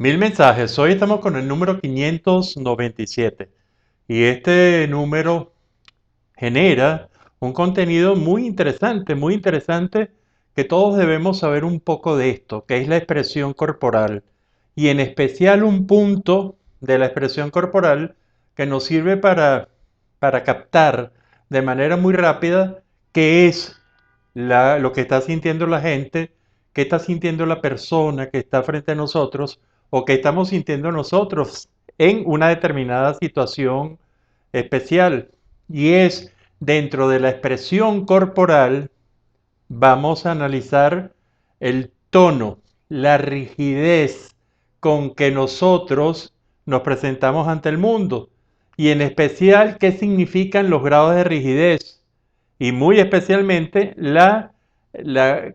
Mil mensajes. Hoy estamos con el número 597 y este número genera un contenido muy interesante que todos debemos saber un poco de esto, que es la expresión corporal y en especial un punto de la expresión corporal que nos sirve para captar de manera muy rápida qué es lo que está sintiendo la gente, qué está sintiendo la persona que está frente a nosotros o qué estamos sintiendo nosotros en una determinada situación especial. Y es dentro de la expresión corporal, vamos a analizar el tono, la rigidez con que nosotros nos presentamos ante el mundo y en especial qué significan los grados de rigidez y muy especialmente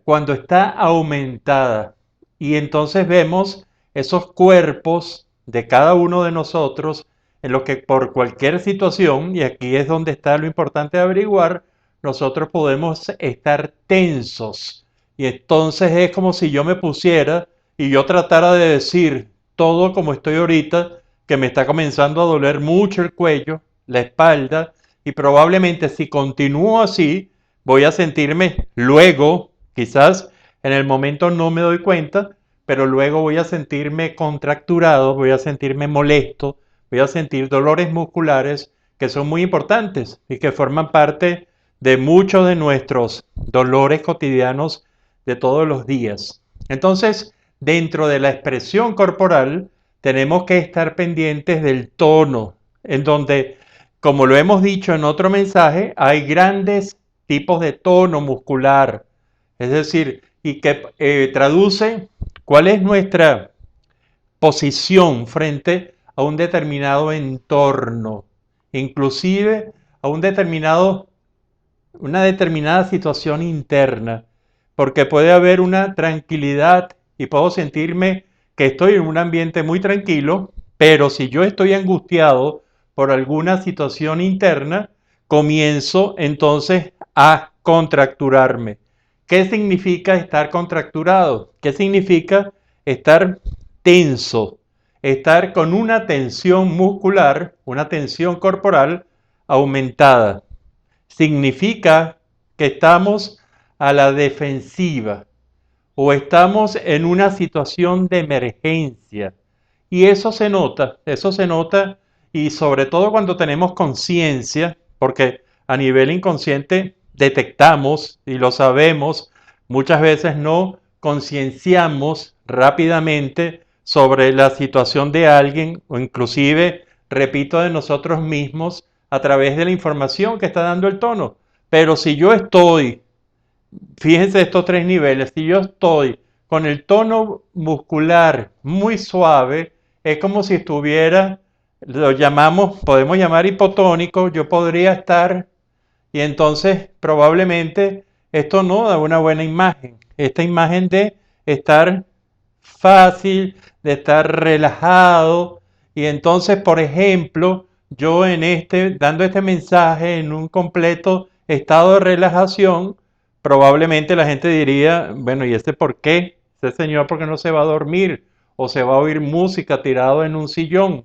cuando está aumentada. Y entonces vemos esos cuerpos de cada uno de nosotros en los que por cualquier situación, y aquí es donde está lo importante de averiguar, nosotros podemos estar tensos. Y entonces es como si yo me pusiera y yo tratara de decir todo como estoy ahorita, que me está comenzando a doler mucho el cuello, la espalda, y probablemente si continúo así, voy a sentirme luego, quizás en el momento no me doy cuenta, pero luego voy a sentirme contracturado, voy a sentirme molesto, voy a sentir dolores musculares que son muy importantes y que forman parte de muchos de nuestros dolores cotidianos de todos los días. Entonces, dentro de la expresión corporal, tenemos que estar pendientes del tono, en donde, como lo hemos dicho en otro mensaje, hay grandes tipos de tono muscular, es decir, y que traduce cuál es nuestra posición frente a un determinado entorno, inclusive a una determinada situación interna, porque puede haber una tranquilidad y puedo sentirme que estoy en un ambiente muy tranquilo, pero si yo estoy angustiado por alguna situación interna, comienzo entonces a contracturarme. ¿Qué significa estar contracturado? ¿Qué significa estar tenso? Estar con una tensión muscular, una tensión corporal aumentada. Significa que estamos a la defensiva o estamos en una situación de emergencia. Y eso se nota y sobre todo cuando tenemos conciencia, porque a nivel inconsciente detectamos y lo sabemos, muchas veces no concienciamos rápidamente sobre la situación de alguien o inclusive, repito, de nosotros mismos a través de la información que está dando el tono. Pero si yo estoy, fíjense estos tres niveles, si yo estoy con el tono muscular muy suave, es como si estuviera, lo llamamos, podemos llamar hipotónico, yo podría estar, y entonces probablemente esto no da una buena imagen, esta imagen de estar fácil, de estar relajado, y entonces, por ejemplo, yo dando este mensaje en un completo estado de relajación, probablemente la gente diría, bueno, ¿y este por qué? Este señor, ¿por qué no se va a dormir? O se va a oír música tirado en un sillón.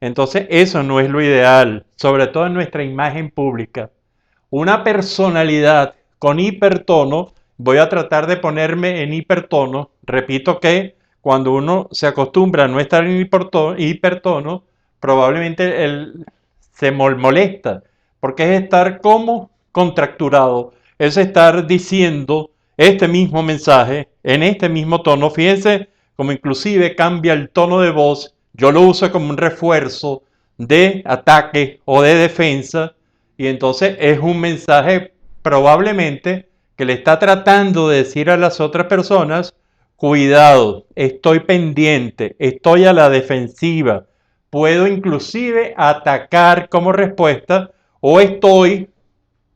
Entonces, eso no es lo ideal, sobre todo en nuestra imagen pública. Una personalidad con hipertono, voy a tratar de ponerme en hipertono, repito que cuando uno se acostumbra a no estar en hipertono, probablemente él se molesta, porque es estar como contracturado, es estar diciendo este mismo mensaje en este mismo tono. Fíjense como inclusive cambia el tono de voz, yo lo uso como un refuerzo de ataque o de defensa, y entonces es un mensaje probablemente que le está tratando de decir a las otras personas, cuidado, estoy pendiente, estoy a la defensiva, puedo inclusive atacar como respuesta o estoy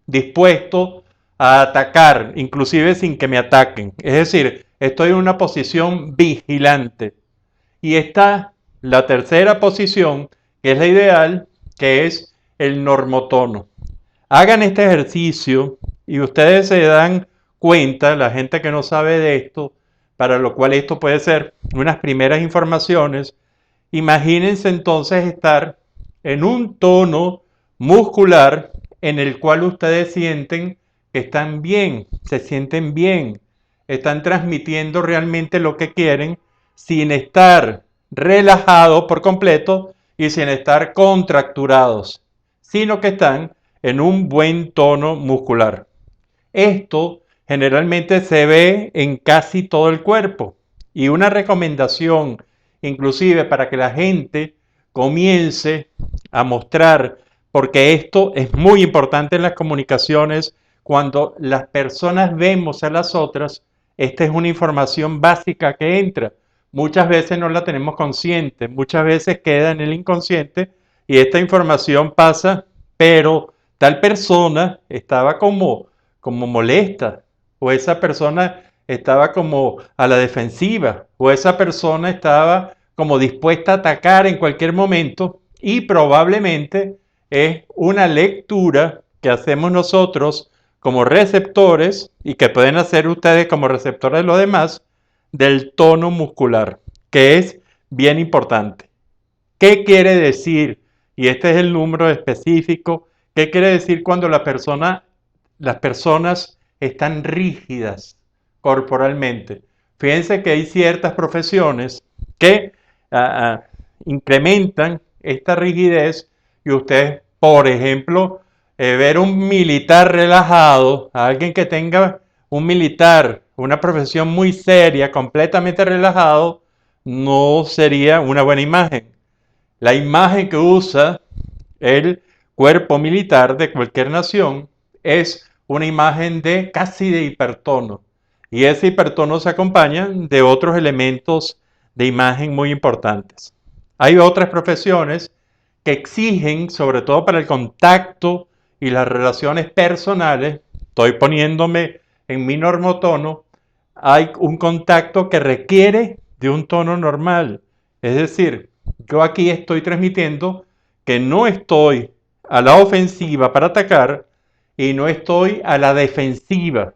dispuesto a atacar, inclusive sin que me ataquen. Es decir, estoy en una posición vigilante. Y está la tercera posición, que es la ideal, que es el normotono. Hagan este ejercicio y ustedes se dan cuenta, la gente que no sabe de esto, para lo cual esto puede ser unas primeras informaciones. Imagínense entonces estar en un tono muscular en el cual ustedes sienten que están bien, se sienten bien, están transmitiendo realmente lo que quieren sin estar relajados por completo y sin estar contracturados, sino que están en un buen tono muscular. Esto generalmente se ve en casi todo el cuerpo y una recomendación inclusive para que la gente comience a mostrar, porque esto es muy importante en las comunicaciones, cuando las personas vemos a las otras, esta es una información básica que entra. Muchas veces no la tenemos consciente, muchas veces queda en el inconsciente y esta información pasa, pero tal persona estaba como molesta, o esa persona estaba como a la defensiva, o esa persona estaba como dispuesta a atacar en cualquier momento, y probablemente es una lectura que hacemos nosotros como receptores y que pueden hacer ustedes como receptores de los demás del tono muscular, que es bien importante. ¿Qué quiere decir? Y este es el número específico. ¿Qué quiere decir cuando las personas están rígidas corporalmente? Fíjense que hay ciertas profesiones que incrementan esta rigidez y ustedes, por ejemplo, ver un militar relajado, a alguien que tenga un militar, una profesión muy seria, completamente relajado, no sería una buena imagen. La imagen que usa el cuerpo militar de cualquier nación es una imagen de casi de hipertono. Y ese hipertono se acompaña de otros elementos de imagen muy importantes. Hay otras profesiones que exigen, sobre todo para el contacto y las relaciones personales, estoy poniéndome en mi normotono, hay un contacto que requiere de un tono normal. Es decir, yo aquí estoy transmitiendo que no estoy a la ofensiva para atacar y no estoy a la defensiva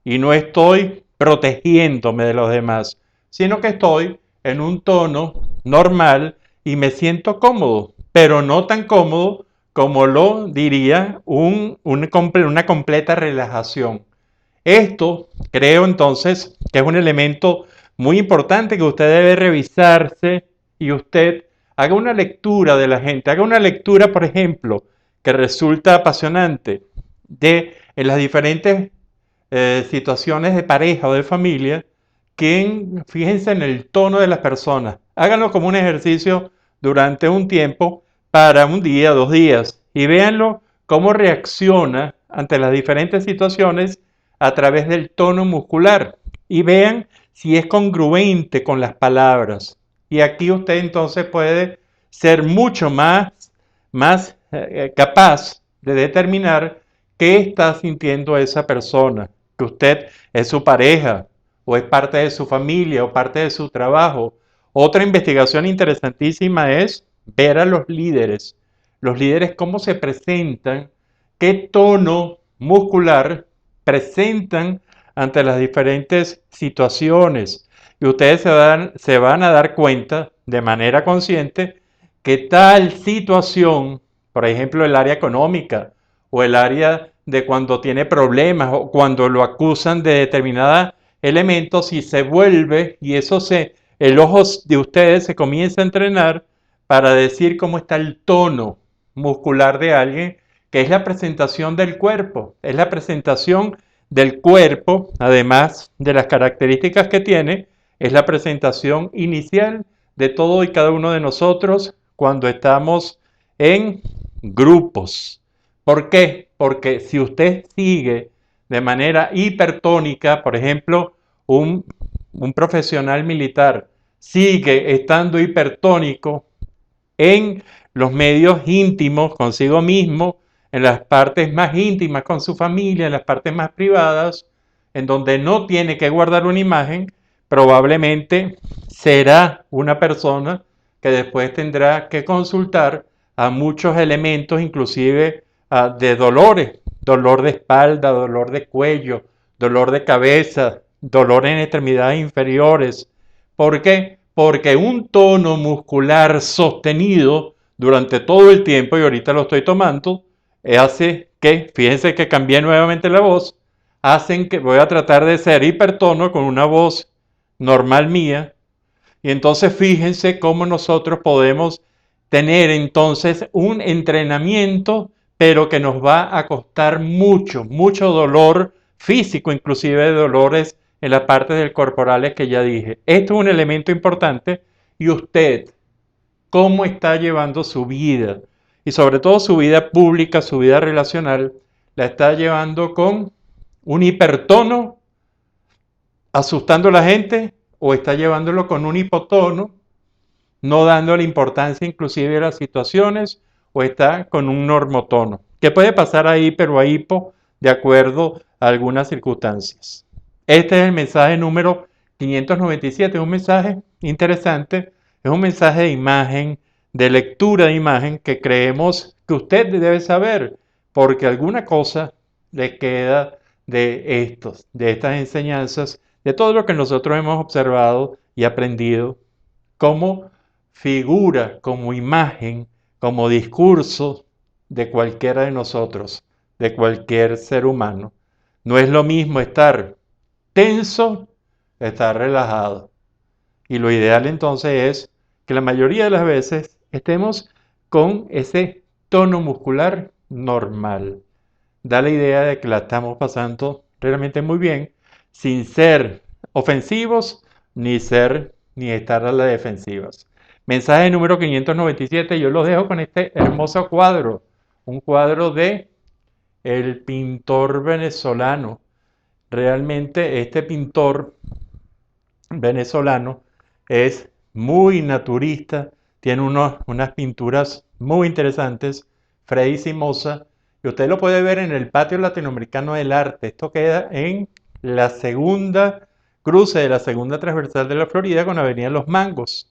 y no estoy protegiéndome de los demás, sino que estoy en un tono normal y me siento cómodo, pero no tan cómodo como lo diría una completa relajación. Esto creo entonces que es un elemento muy importante que usted debe revisarse y usted haga una lectura de la gente, haga una lectura, por ejemplo, que resulta apasionante en las diferentes situaciones de pareja o de familia, que fíjense en el tono de las personas. Háganlo como un ejercicio durante un tiempo, para un día, 2 días, y véanlo cómo reacciona ante las diferentes situaciones a través del tono muscular. Y vean si es congruente con las palabras. Y aquí usted entonces puede ser mucho más capaz de determinar qué está sintiendo esa persona, que usted es su pareja, o es parte de su familia, o parte de su trabajo. Otra investigación interesantísima es ver a los líderes cómo se presentan, qué tono muscular presentan ante las diferentes situaciones. Y ustedes se van a dar cuenta de manera consciente que tal situación, por ejemplo el área económica o el área de cuando tiene problemas o cuando lo acusan de determinados elementos, y se vuelve, y el ojo de ustedes se comienza a entrenar para decir cómo está el tono muscular de alguien, que es la presentación del cuerpo, es la presentación del cuerpo, además de las características que tiene, es la presentación inicial de todo y cada uno de nosotros cuando estamos en grupos. ¿Por qué? Porque si usted sigue de manera hipertónica, por ejemplo, un profesional militar sigue estando hipertónico en los medios íntimos consigo mismo, en las partes más íntimas con su familia, en las partes más privadas, en donde no tiene que guardar una imagen, probablemente será una persona que después tendrá que consultar a muchos elementos, inclusive de dolores, dolor de espalda, dolor de cuello, dolor de cabeza, dolor en extremidades inferiores. ¿Por qué? Porque un tono muscular sostenido durante todo el tiempo, y ahorita lo estoy tomando, hace que, fíjense que cambié nuevamente la voz, hacen que voy a tratar de ser hipertono con una voz normal mía, y entonces fíjense cómo nosotros podemos tener entonces un entrenamiento, pero que nos va a costar mucho, mucho dolor físico, inclusive de dolores en las partes del corporales que ya dije. Esto es un elemento importante. Y usted, ¿cómo está llevando su vida? Y sobre todo su vida pública, su vida relacional, la está llevando con un hipertono asustando a la gente, o está llevándolo con un hipotono, no dándole importancia inclusive a las situaciones, o está con un normotono, que puede pasar a hiper o a hipo de acuerdo a algunas circunstancias. Este es el mensaje número 597, es un mensaje interesante, es un mensaje de imagen, de lectura de imagen que creemos que usted debe saber, porque alguna cosa le queda de estas enseñanzas, de todo lo que nosotros hemos observado y aprendido como figura, como imagen, como discurso de cualquiera de nosotros, de cualquier ser humano. No es lo mismo estar tenso que estar relajado. Y lo ideal entonces es que la mayoría de las veces estemos con ese tono muscular normal. Da la idea de que la estamos pasando realmente muy bien, sin ser ofensivos ni estar a la defensivas. Mensaje número 597, yo los dejo con este hermoso cuadro, un cuadro de el pintor venezolano. Realmente este pintor venezolano es muy naturista, tiene unas pinturas muy interesantes, Freddy Simosa, y usted lo puede ver en el Patio Latinoamericano del Arte. Esto queda en la segunda cruce de la segunda transversal de la Florida con Avenida Los Mangos.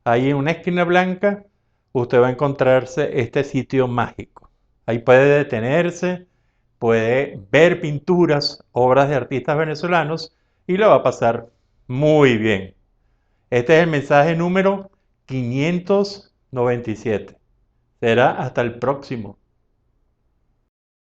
Ahí en una esquina blanca usted va a encontrarse este sitio mágico. Ahí puede detenerse, puede ver pinturas, obras de artistas venezolanos y lo va a pasar muy bien. Este es el mensaje número 597. Será hasta el próximo.